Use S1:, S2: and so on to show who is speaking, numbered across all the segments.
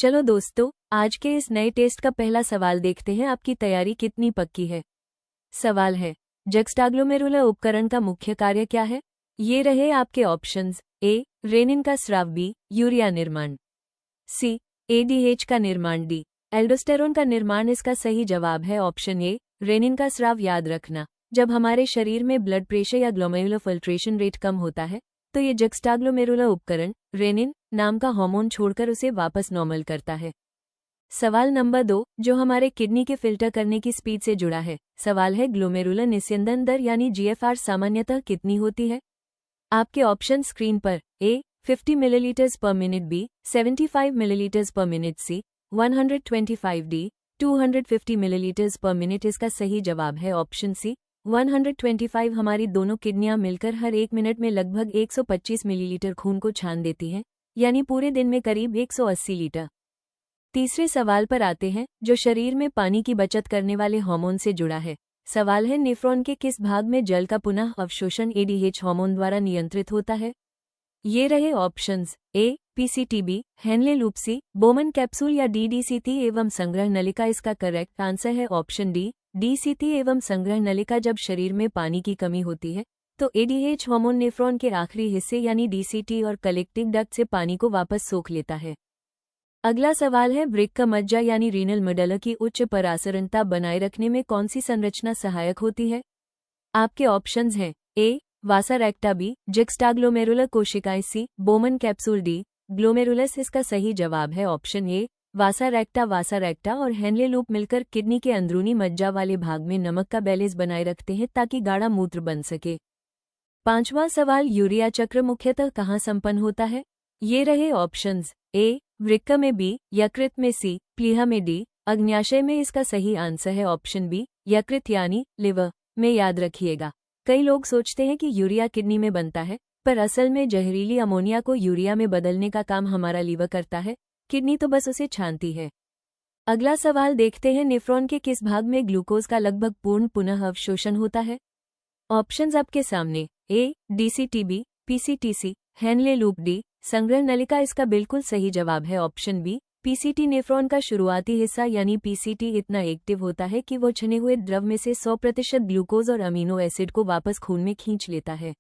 S1: चलो दोस्तों, आज के इस नए टेस्ट का पहला सवाल देखते हैं आपकी तैयारी कितनी पक्की है। सवाल है, जक्स्टाग्लोमेरुलर उपकरण का मुख्य कार्य क्या है? ये रहे आपके ऑप्शंस। ए, रेनिन का स्राव। बी, यूरिया निर्माण। सी, एडीएच का निर्माण। डी, एल्डोस्टेरोन का निर्माण। इसका सही जवाब है ऑप्शन ए, रेनिन का स्राव। याद रखना, जब हमारे शरीर में ब्लड प्रेशर या ग्लोमेरुलर फिल्ट्रेशन रेट कम होता है तो ये जक्स्टाग्लोमेरुलर उपकरण रेनिन नाम का हार्मोन छोड़कर उसे वापस नॉर्मल करता है। सवाल नंबर 2, जो हमारे किडनी के फिल्टर करने की स्पीड से जुड़ा है। सवाल है, ग्लोमेरुलर निस्यंदन दर यानी जीएफआर सामान्यतः कितनी होती है? आपके ऑप्शन स्क्रीन पर। A, 50 milliliters per minute. B, 75 milliliters per minute. C, 125। D, 250 milliliters per minute. इसका सही जवाब है ऑप्शन सी, 125। हमारी दोनों किडनियां मिलकर हर 1 मिनट में लगभग 125 मिलीलीटर खून को छान देती हैं, यानी पूरे दिन में करीब 180 लीटर। तीसरे सवाल पर आते हैं, जो शरीर में पानी की बचत करने वाले हार्मोन से जुड़ा है। सवाल है, नेफ्रॉन के किस भाग में जल का पुनः अवशोषण एडीएच हार्मोन द्वारा नियंत्रित होता है? ये रहे ऑप्शंस। ए, पीसीटीबी, हेनले लूप। सी, बोमन कैप्सूल। या डी, डीसीटी एवं संग्रह नलिका। इसका करेक्ट आंसर है ऑप्शन डी, डीसीटी एवं संग्रह नलिका। जब शरीर में पानी की कमी होती है तो एडीएच हार्मोन नेफ्रॉन के आखिरी हिस्से यानी डीसीटी और कलेक्टिंग डक्ट से पानी को वापस सोख लेता है। अगला सवाल है, वृक्क मज्जा यानी रीनल मेडुला की उच्च परासरणता बनाए रखने में कौन सी संरचना सहायक होती है? आपके ऑप्शंस हैं। ए, वासा रेक्टा। बी, जक्स्टाग्लोमेरुलर कोशिकाएं। सी, बोमन कैप्सूल। D, glomerulus. इसका सही जवाब है ऑप्शन ए, वासा रेक्टा और हेनले लूप मिलकर किडनी के अंदरूनी मज्जा वाले भाग में नमक का बैलेंस बनाए रखते हैं ताकि गाढ़ा मूत्र बन सके। पांचवां सवाल, यूरिया चक्र मुख्यतः कहाँ संपन्न होता है? ये रहे ऑप्शंस। ए, वृक्क में। बी, यकृत में। सी, प्लीहा में। डी, अग्न्याशय में। इसका सही आंसर है ऑप्शन बी, यकृत यानी लिवर में। याद रखिएगा, कई लोग सोचते हैं कि यूरिया किडनी में बनता है, पर असल में जहरीली अमोनिया को यूरिया में बदलने का काम हमारा लीवर करता है, किडनी तो बस उसे छानती है। अगला सवाल देखते हैं, नेफ्रॉन के किस भाग में ग्लूकोज का लगभग पूर्ण पुनः अवशोषण होता है? ऑप्शंस आपके सामने। ए, डीसीटीबी, पीसीटीसी, हेनले लूप। डी, संग्रह नलिका। इसका बिल्कुल सही जवाब है ऑप्शन बी, पीसीटी। नेफ्रॉन का शुरुआती हिस्सा यानी पीसीटी इतना एक्टिव होता है कि वो छने हुए द्रव में से 100% ग्लूकोज और अमीनो एसिड को वापस खून में खींच लेता है।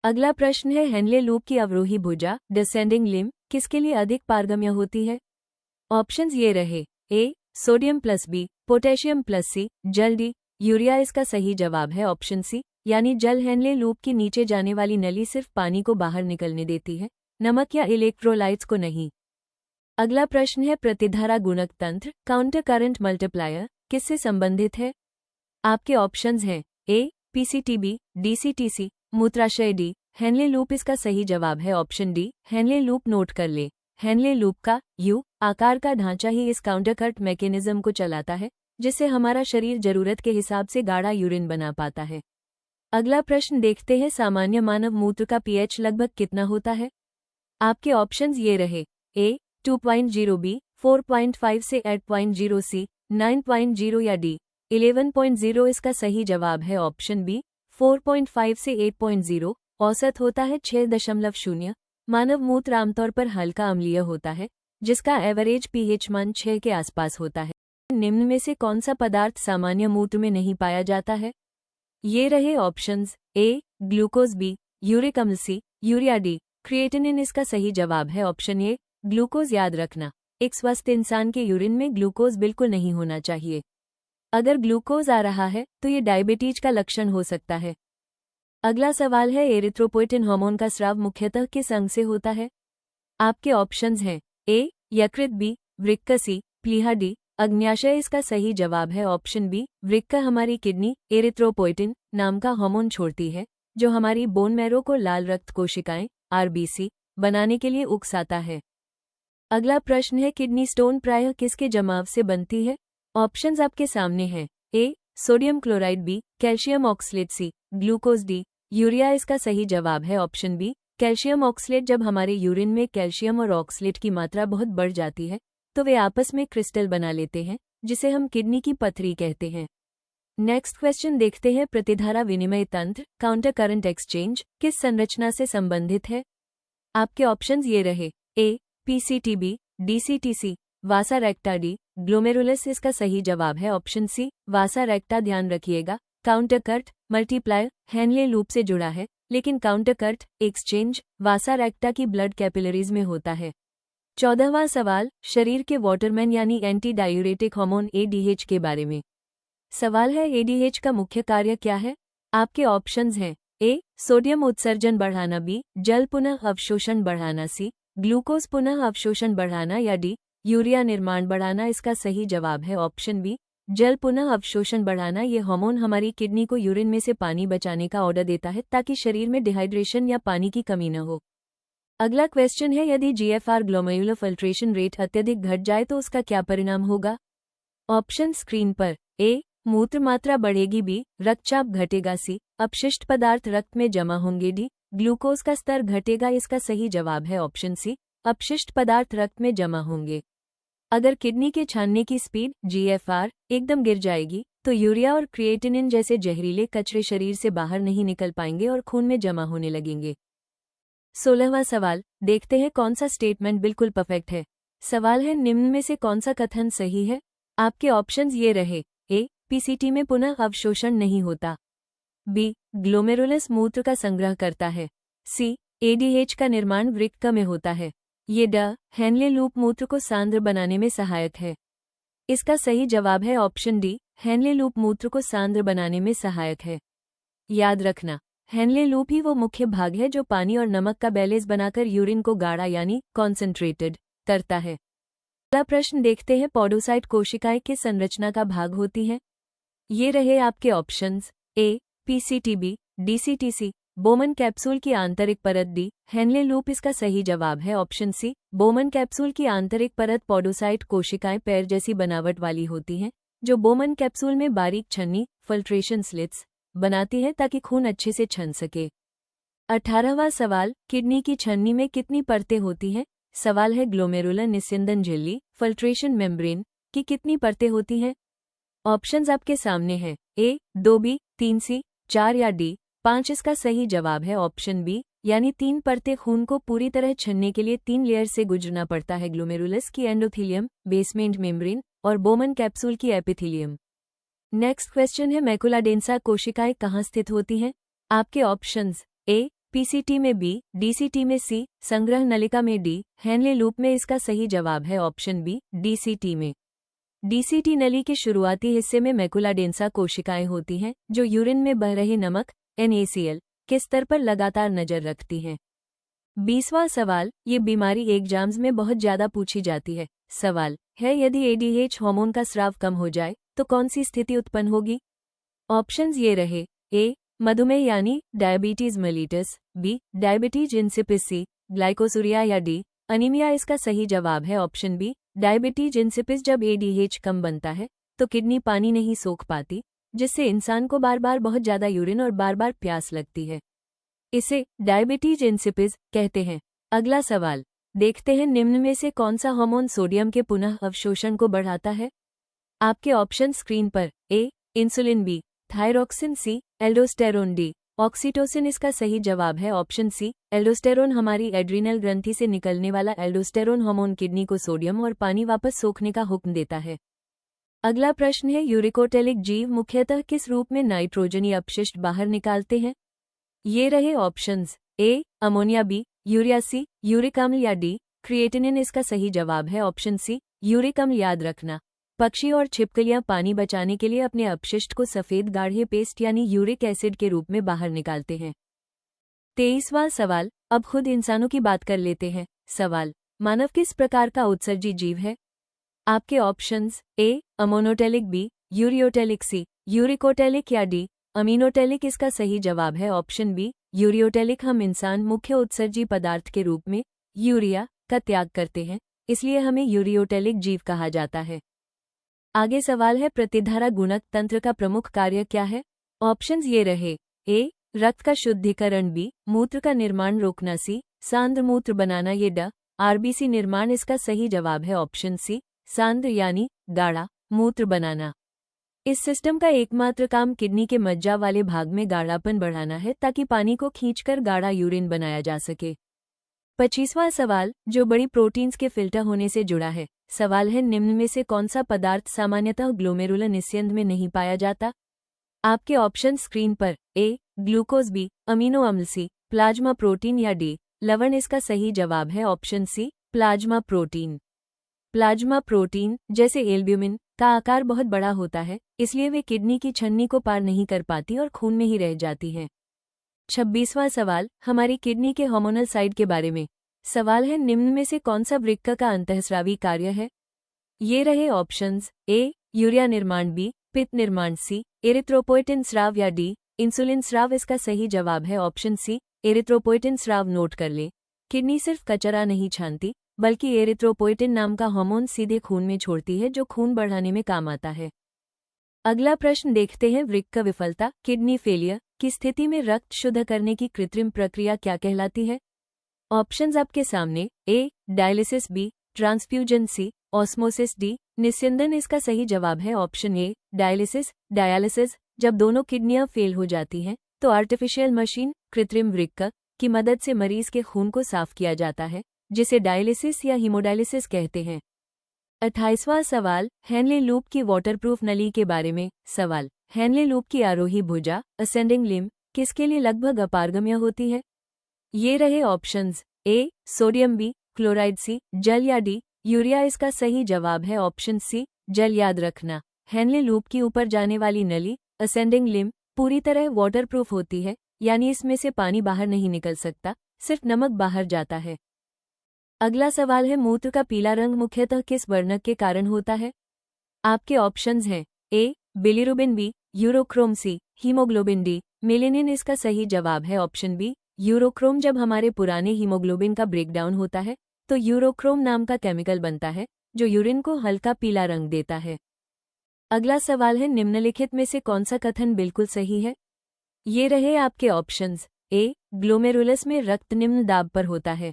S1: अगला प्रश्न है, हेनले लूप की अवरोही भुजा डिसेंडिंग लिम्ब किसके लिए अधिक पारगम्य होती है? ऑप्शंस ये रहे। A, sodium plus. B, potassium plus. C, जल। D, urea. इसका सही जवाब है ऑप्शन सी, यानी जल। हेनले लूप की नीचे जाने वाली नली सिर्फ पानी को बाहर निकलने देती है, नमक या इलेक्ट्रोलाइट्स को नहीं। अगला प्रश्न है, प्रतिधारा गुणक तंत्र काउंटर करंट मल्टीप्लायर किससे संबंधित है? आपके ऑप्शंस हैं। ए, पीसीटीबी, डीसीटीसी, मूत्राशय। D, Henle loop. इसका सही जवाब है option D, Henle loop. Note कर ले, हेनले लूप का यू आकार का ढांचा ही इस काउंटर करंट मैकेनिज्म को चलाता है, जिससे हमारा शरीर जरूरत के हिसाब से गाढ़ा यूरिन बना पाता है। अगला प्रश्न देखते हैं, सामान्य मानव मूत्र का पीएच लगभग कितना होता है? आपके ऑप्शंस ये रहे। ए, 2.0। बी, 4.5 से 8.0। सी, 9.0। या डी, 11.0। इसका सही जवाब है ऑप्शन बी, 4.5 से 8.0। औसत होता है 6.0। मानव मूत्र आमतौर पर हल्का अम्लीय होता है, जिसका एवरेज पीएच मान 6 के आसपास होता है। निम्न में से कौन सा पदार्थ सामान्य मूत्र में नहीं पाया जाता है? ये रहे ऑप्शंस। ए, ग्लूकोज। बी, यूरिक अम्ल। सी, यूरिया। D, creatinine. इसका सही जवाब है ऑप्शन ए, ग्लूकोज। याद रखना, एक स्वस्थ इंसान के यूरिन में ग्लूकोज बिल्कुल नहीं होना चाहिए। अगर ग्लूकोज आ रहा है तो ये डायबिटीज का लक्षण हो सकता है। अगला सवाल है, एरिथ्रोपोइटिन हार्मोन का स्राव मुख्यतः किस अंग से होता है? आपके ऑप्शंस हैं। ए, यकृत। बी, वृक्क। सी, प्लीहा। डी, अग्न्याशय। इसका सही जवाब है ऑप्शन बी, वृक्क। हमारी किडनी एरिथ्रोपोइटिन नाम का हार्मोन छोड़ती है, जो हमारी बोन मैरो को लाल रक्त कोशिकाएं आरबीसी बनाने के लिए उकसाता है। अगला प्रश्न है, किडनी स्टोन प्रायः किसके जमाव से बनती है? ऑप्शंस आपके सामने हैं। A, sodium chloride. B, calcium oxalate. C, glucose. D, urea. इसका सही जवाब है ऑप्शन बी, कैल्शियम ऑक्सलेट। जब हमारे यूरिन में कैल्शियम और ऑक्सलेट की मात्रा बहुत बढ़ जाती है तो वे आपस में क्रिस्टल बना लेते हैं, जिसे हम किडनी की पथरी कहते हैं। नेक्स्ट क्वेश्चन देखते हैं, प्रतिधारा विनिमय तंत्र काउंटर करंट एक्सचेंज किस संरचना से संबंधित है? आपके ऑप्शंस ये रहे। ए, पीसीटीबी, DCTC, वासा रेक्टा डी, ग्लोमेरुलस इसका सही जवाब है ऑप्शन सी, वासा रेक्टा। ध्यान रखिएगा, काउंटरकर्ट, मल्टीप्लायर, हेनले लूप से जुड़ा है, लेकिन काउंटरकर्ट, एक्सचेंज, वासा रेक्टा की ब्लड कैपिलरीज में होता है। 14वां सवाल, शरीर के वाटरमैन यानी एंटी डायूरेटिक हार्मोन ADH के बारे में। सवाल है, ADH का मुख्य कार्य क्या है? आपके ऑप्शंस हैं ए, सोडियम उत्सर्जन बढ़ाना, बी, जल पुनः अवशोषण बढ़ाना, सी, ग्लूकोज पुनः अवशोषण बढ़ाना, या डी, यूरिया निर्माण बढ़ाना। इसका सही जवाब है ऑप्शन बी, जल पुनः अवशोषण बढ़ाना। ये हार्मोन हमारी किडनी को यूरिन में से पानी बचाने का ऑर्डर देता है ताकि शरीर में डिहाइड्रेशन या पानी की कमी न हो। अगला क्वेश्चन है, यदि GFR ग्लोमेरुलर फिल्ट्रेशन रेट अत्यधिक घट जाए तो उसका क्या परिणाम होगा? ऑप्शन स्क्रीन पर। ए, मूत्र मात्रा बढ़ेगी, बी, रक्तचाप घटेगा, सी, अपशिष्ट पदार्थ रक्त में जमा होंगे, डी, ग्लूकोज का स्तर घटेगा। इसका सही जवाब है ऑप्शन सी, अपशिष्ट पदार्थ रक्त में जमा होंगे। अगर किडनी के छानने की स्पीड GFR एकदम गिर जाएगी तो यूरिया और क्रिएटिनिन जैसे जहरीले कचरे शरीर से बाहर नहीं निकल पाएंगे और खून में जमा होने लगेंगे। 16वां सवाल, देखते हैं कौन सा स्टेटमेंट बिल्कुल परफेक्ट है। सवाल है, निम्न में से कौन सा कथन सही है? आपके ऑप्शंस ये रहे। ए, PCT में पुनः अवशोषण नहीं होता, बी, ग्लोमेरुलस मूत्र का संग्रह करता है, सी, ADH का निर्माण वृक्क में होता है, ये ड, हेनले लूप मूत्र को सांद्र बनाने में सहायक है। इसका सही जवाब है ऑप्शन डी, हेनले लूप मूत्र को सांद्र बनाने में सहायक है। याद रखना, हेनले लूप ही वो मुख्य भाग है जो पानी और नमक का बैलेंस बनाकर यूरिन को गाढ़ा यानी कॉन्सेंट्रेटेड करता है। अगला प्रश्न देखते हैं, पॉडोसाइट कोशिकाएं किस संरचना का भाग होती हैं? ये रहे आपके ऑप्शंस। ए, PCTB, DCTC, बोमन कैप्सूल की आंतरिक परत, डी, हेनले लूप। इसका सही जवाब है ऑप्शन सी, बोमन कैप्सूल की आंतरिक परत। पॉडोसाइट कोशिकाएं पैर जैसी बनावट वाली होती हैं जो बोमन कैप्सूल में बारीक छन्नी फिल्ट्रेशन स्लिट्स बनाती है ताकि खून अच्छे से छन सके। 18वां सवाल, किडनी की छन्नी में कितनी परतें होती हैं? सवाल है, ग्लोमेरुलर निस्यंदन झिल्ली फिल्ट्रेशन मेम्ब्रेन की कितनी परतें होती हैं? ऑप्शंस आपके सामने हैं। ए, 2B, 3C, 4 या डी, 5। इसका सही जवाब है ऑप्शन बी, यानी 3 परतें। खून को पूरी तरह छनने के लिए 3 लेयर से गुजरना पड़ता है, ग्लोमेरुलस की एंडोथीलियम, बेसमेंट मेम्ब्रेन और बोमन कैप्सूल की एपिथीलियम। नेक्स्ट क्वेश्चन है, मैकुला डेंसा कोशिकाएं कहाँ स्थित होती हैं? आपके ऑप्शंस। ए, PCT में, बी, DCT में, सी, संग्रह नलिका में, डी, हेनले लूप में। इसका सही जवाब है ऑप्शन बी, DCT में। DCT नली के शुरुआती हिस्से में मैकुला डेंसा कोशिकाएं होती हैं जो यूरिन में बह रहे नमक NaCl के स्तर पर लगातार नजर रखती हैं। 20वां सवाल, ये बीमारी एग्जाम्स में बहुत ज्यादा पूछी जाती है। सवाल है, यदि ADH हार्मोन का स्राव कम हो जाए तो कौन सी स्थिति उत्पन्न होगी? ऑप्शंस ये रहे। ए, मधुमेह यानी डायबिटीज मेलिटस, बी, डायबिटीज इंसिपिस, सी, ग्लाइकोसूरिया, या डी, अनीमिया। इसका सही जवाब है ऑप्शन बी, डायबिटीज इंसिपिस। जब ADH कम बनता है तो किडनी पानी नहीं सोख पाती, जिससे इंसान को बार बार बहुत ज्यादा यूरिन और बार बार प्यास लगती है। इसे डायबिटीज इंसिपिस कहते हैं। अगला सवाल, देखते हैं निम्न में से कौन सा हार्मोन सोडियम के पुनः अवशोषण को बढ़ाता है? आपके ऑप्शन स्क्रीन पर। ए, इंसुलिन, बी, थायरोक्सिन, सी, एल्डोस्टेरोन, डी, ऑक्सीटोसिन। इसका सही जवाब है ऑप्शन सी, एल्डोस्टेरोन। हमारी एड्रीनल ग्रंथि से निकलने वाला एल्डोस्टेरोन हार्मोन किडनी को सोडियम और पानी वापस सोखने का हुक्म देता है। अगला प्रश्न है, यूरिकोटेलिक जीव मुख्यतः किस रूप में नाइट्रोजनी अपशिष्ट बाहर निकालते हैं? ये रहे ऑप्शंस। ए, अमोनिया, बी, यूरिया, सी, यूरिक अम्ल, या डी, क्रिएटिनिन। इसका सही जवाब है ऑप्शन सी, यूरिक अम्ल। याद रखना, पक्षी और छिपकलियां पानी बचाने के लिए अपने अपशिष्ट को सफेद गाढ़े पेस्ट यानी यूरिक एसिड के रूप में बाहर निकालते हैं। 23वां सवाल, अब खुद इंसानों की बात कर लेते हैं। सवाल, मानव किस प्रकार का उत्सर्जी जीव है? आपके ऑप्शंस। ए, अमोनोटेलिक, बी, यूरियोटेलिक, सी, यूरिकोटेलिक, या डी, अमीनोटेलिक। इसका सही जवाब है ऑप्शन बी, यूरियोटेलिक। हम इंसान मुख्य उत्सर्जी पदार्थ के रूप में यूरिया का त्याग करते हैं, इसलिए हमें यूरियोटेलिक जीव कहा जाता है। आगे सवाल है, प्रतिधारा गुणक तंत्र का प्रमुख कार्य क्या है? ऑप्शंस ये रहे। ए, रक्त का शुद्धिकरण, बी, मूत्र का निर्माण रोकना, सी, सांद्र मूत्र बनाना, ये ड, RBC निर्माण। इसका सही जवाब है ऑप्शन सी, सांद्र यानी गाढ़ा मूत्र बनाना। इस सिस्टम का एकमात्र काम किडनी के मज्जा वाले भाग में गाढ़ापन बढ़ाना है ताकि पानी को खींचकर गाढ़ा यूरिन बनाया जा सके। 25वां सवाल जो बड़ी प्रोटीन्स के फिल्टर होने से जुड़ा है। सवाल है, निम्न में से कौन सा पदार्थ सामान्यतः ग्लोमेरुलर निस्यंद में नहीं पाया जाता? आपके ऑप्शन स्क्रीन पर। ए ग्लूकोज, बी अमीनो अम्ल, सी प्लाज्मा प्रोटीन या डी लवण। इसका सही जवाब है option C plasma protein. Plasma protein जैसे एल्ब्यूमिन का आकार बहुत बड़ा होता है, इसलिए वे किडनी की छन्नी को पार नहीं कर पाती और खून में ही रह जाती हैं। 26वां सवाल हमारी किडनी के हार्मोनल साइड के बारे में। सवाल है, निम्न में से कौन सा वृक्क का अंतःस्रावी कार्य है? ये रहे ऑप्शंस। ए यूरिया निर्माण, बी पित्त निर्माण, सी एरिथ्रोपोइटिन स्राव या डी इंसुलिन स्राव। इसका सही जवाब है ऑप्शन सी एरिथ्रोपोइटिन स्राव। नोट कर ले, किडनी सिर्फ कचरा नहीं छानती बल्कि एरिथ्रोपोइटिन नाम का हार्मोन सीधे खून में छोड़ती है, जो खून बढ़ाने में काम आता है। अगला प्रश्न देखते हैं, वृक्क विफलता किडनी फेलियर की स्थिति में रक्त शुद्ध करने की कृत्रिम प्रक्रिया क्या कहलाती है? ऑप्शंस आपके सामने। ए डायलिसिस, बी ट्रांसफ्यूजन, सी ऑस्मोसिस, डी निस्यंदन। इसका सही जवाब है ऑप्शन ए डायलिसिस। डायलिसिस जब दोनों किडनियां फेल हो जाती हैं तो आर्टिफिशियल मशीन कृत्रिम वृक्क की मदद से मरीज के खून को साफ किया जाता है, जिसे डायलिसिस या हीमोडायलिसिस कहते हैं। 28वां सवाल हेनले लूप की वाटरप्रूफ नली के बारे में। सवाल, हेनले लूप की आरोही भुजा असेंडिंग लिम्ब किसके लिए लगभग अपारगम्य होती है? ये रहे options. A sodium, B chloride, C जल या डी यूरिया। इसका सही जवाब है ऑप्शन सी जल। याद रखना, हेनले लूप की ऊपर जाने वाली नली असेंडिंग लिम्ब पूरी तरह वाटरप्रूफ होती है, यानी इसमें से पानी बाहर नहीं निकल सकता, सिर्फ नमक बाहर जाता है। अगला सवाल है, मूत्र का पीला रंग मुख्यतः किस वर्णक के कारण होता है? आपके ऑप्शंस हैं। ए बिलिरुबिन, बी यूरोक्रोम, सी हीमोग्लोबिन, डी मेलेनिन। इसका सही जवाब है ऑप्शन बी यूरोक्रोम। जब हमारे पुराने हीमोग्लोबिन का ब्रेकडाउन होता है तो यूरोक्रोम नाम का केमिकल बनता है, जो यूरिन को हल्का पीला रंग देता है। अगला सवाल है, निम्नलिखित में से कौन सा कथन बिल्कुल सही है? ये रहे आपके ऑप्शंस। ए ग्लोमेरुलस में रक्त निम्न दाब पर होता है,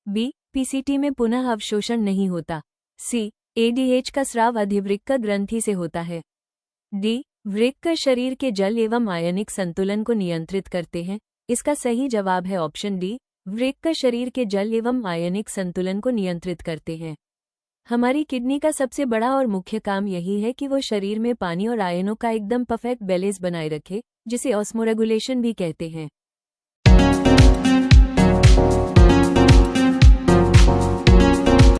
S1: बी पीसीटी में पुनः अवशोषण नहीं होता, सी एडीएच का स्राव अधिवृक्क ग्रंथि से होता है, डी वृक्क शरीर के जल एवं आयनिक संतुलन को नियंत्रित करते हैं। इसका सही जवाब है ऑप्शन डी वृक्क शरीर के जल एवं आयनिक संतुलन को नियंत्रित करते हैं। हमारी किडनी का सबसे बड़ा और मुख्य काम यही है कि वो शरीर में पानी और आयनों का एकदम परफेक्ट बैलेंस बनाए रखे, जिसे ऑस्मोरेगुलेशन भी कहते हैं।